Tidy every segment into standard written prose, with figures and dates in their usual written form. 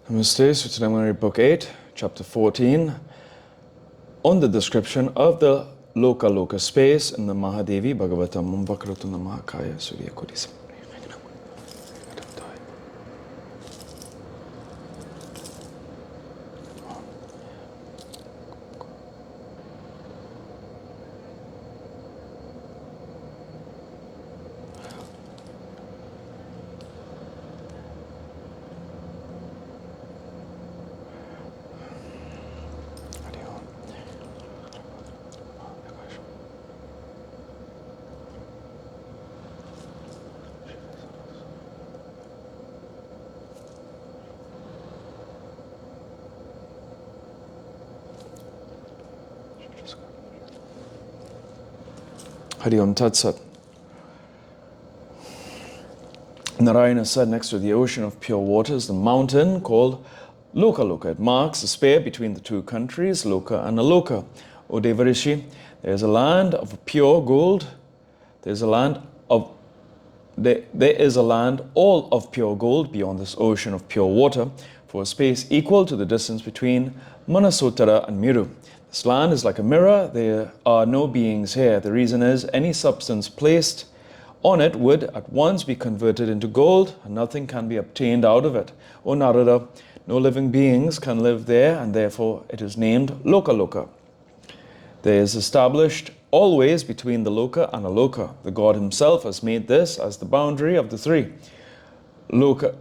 Namaste. So today I'm going to read Book 8, Chapter 14, on the description of the Loka space in the Maha Devi Bhagavatam. Vakratuna Mahakaya Surya Kodisa. Hari Om Tat Sat. Narayana said, next to the ocean of pure waters, the mountain called Loka. It marks the spare between the two countries, Loka and Aloka. O Devarishi, there is a land of pure gold. There is a land all of pure gold beyond this ocean of pure water, for a space equal to the distance between Manasotara and Miru. This land is like a mirror. There are no beings here. The reason is any substance placed on it would at once be converted into gold, and nothing can be obtained out of it. O Narada, no living beings can live there, and therefore it is named Loka. There is established always between the Loka and Aloka. The God himself has made this as the boundary of the three Lokas.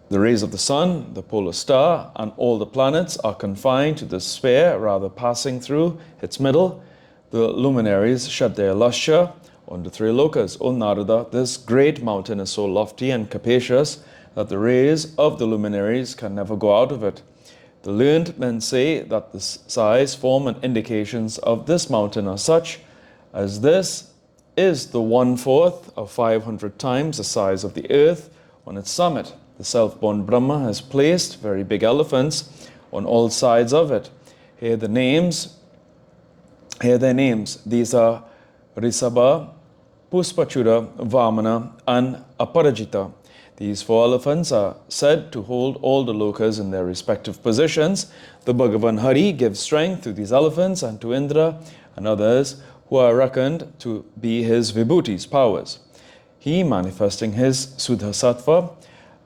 The rays of the sun, the polar star, and all the planets are confined to this sphere, rather passing through its middle. The luminaries shed their lustre on the three lokas. O Narada, this great mountain is so lofty and capacious that the rays of the luminaries can never go out of it. The learned men say that the size, form, and indications of this mountain are such as this is the 1/4 of 500 times the size of the earth on its summit. The self-born Brahma has placed very big elephants on all sides of it. Hear their names. These are Risabha, Puspachura, Vamana, and Aparajita. These 4 elephants are said to hold all the lokas in their respective positions. The Bhagavan Hari gives strength to these elephants and to Indra and others who are reckoned to be his vibhutis, powers. He, manifesting his Suddha Sattva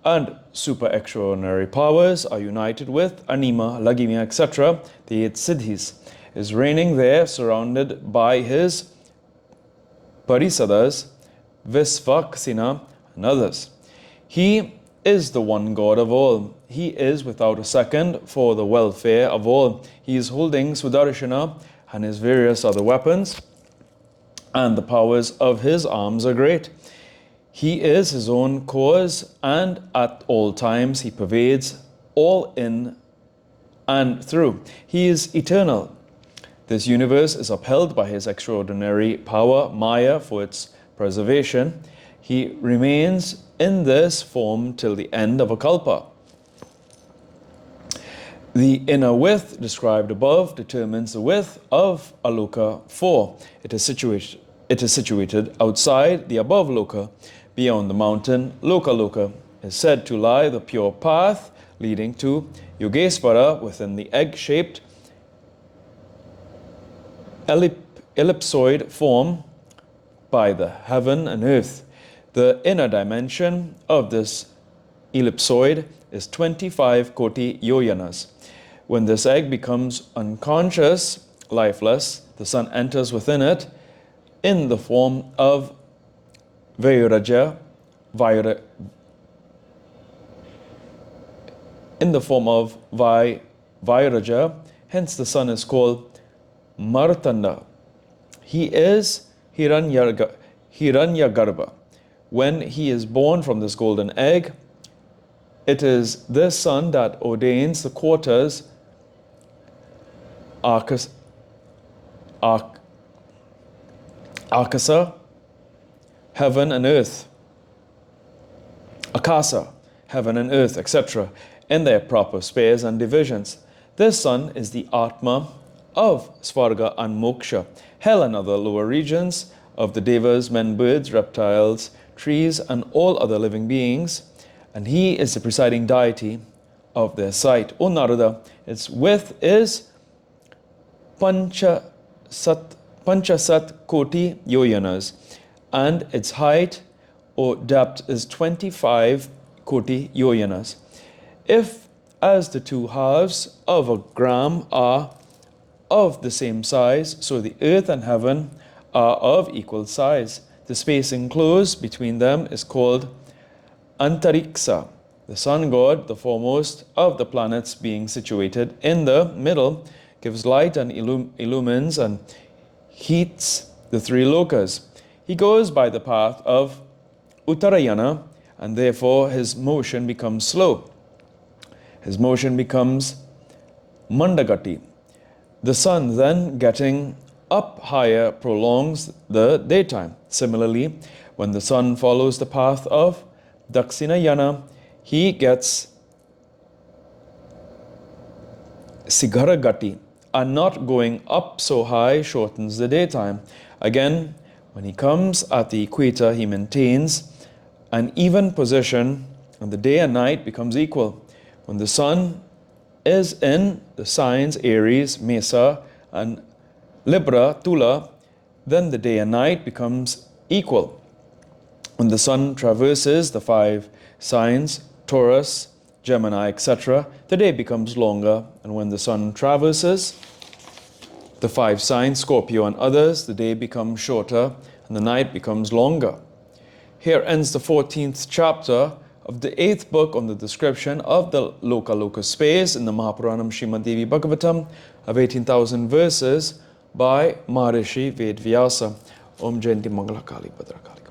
and super extraordinary powers, are united with Anima, Lagimya, etc., the 8 Siddhis, is reigning there surrounded by his Parisadas, Visvaksina, and others. He is the one God of all. He is without a second for the welfare of all. He is holding Sudarshana and his various other weapons, and the powers of his arms are great. He is his own cause, and at all times he pervades all in and through. He is eternal. This universe is upheld by his extraordinary power, Maya, for its preservation. He remains in this form till the end of a kalpa. The inner width described above determines the width of Aloka 4. It is situated outside the above Loka. Beyond the mountain, Loka is said to lie the pure path leading to Yogesvara within the egg-shaped ellipsoid form by the heaven and earth. The inner dimension of this ellipsoid is 25 koti yojanas. When this egg becomes unconscious, lifeless, the sun enters within it in the form of Vairaja, hence the sun is called Martanda. He is Hiranyagarbha. When he is born from this golden egg, it is this sun that ordains the quarters Akasa, heaven and earth, Akasa, heaven and earth, etc., in their proper spheres and divisions. This sun is the Atma of Svarga and Moksha, hell and other lower regions of the devas, men, birds, reptiles, trees, and all other living beings, and he is the presiding deity of their sight. O Narada, its width is Panchasat Koti Yojanas, and its height or depth is 25 Koti Yojanas. If, as the two halves of a gram are of the same size, so the earth and heaven are of equal size. The space enclosed between them is called Antariksa. The sun god, the foremost of the planets, being situated in the middle, gives light and illumines and heats the three lokas. He goes by the path of Uttarayana, and therefore his motion becomes slow. His motion becomes Mandagati. The sun then getting up higher prolongs the daytime. Similarly, when the sun follows the path of Dakshinayana, he gets Sigaragati, and not going up so high shortens the daytime. Again, when he comes at the equator, he maintains an even position, and the day and night becomes equal. When the sun is in the signs Aries, Mesa, and Libra, Tula, then the day and night becomes equal. When the sun traverses the 5 signs, Taurus, Gemini, etc., the day becomes longer, and when the sun traverses the 5 signs, Scorpio and others, the day becomes shorter and the night becomes longer. Here ends the 14th chapter of the 8th book on the description of the Loka space in the Mahapuranam Srimad Devi Bhagavatam of 18,000 verses by Maharishi Vedvyasa. Om Jayanti Mangala Kali Bhadra Kali.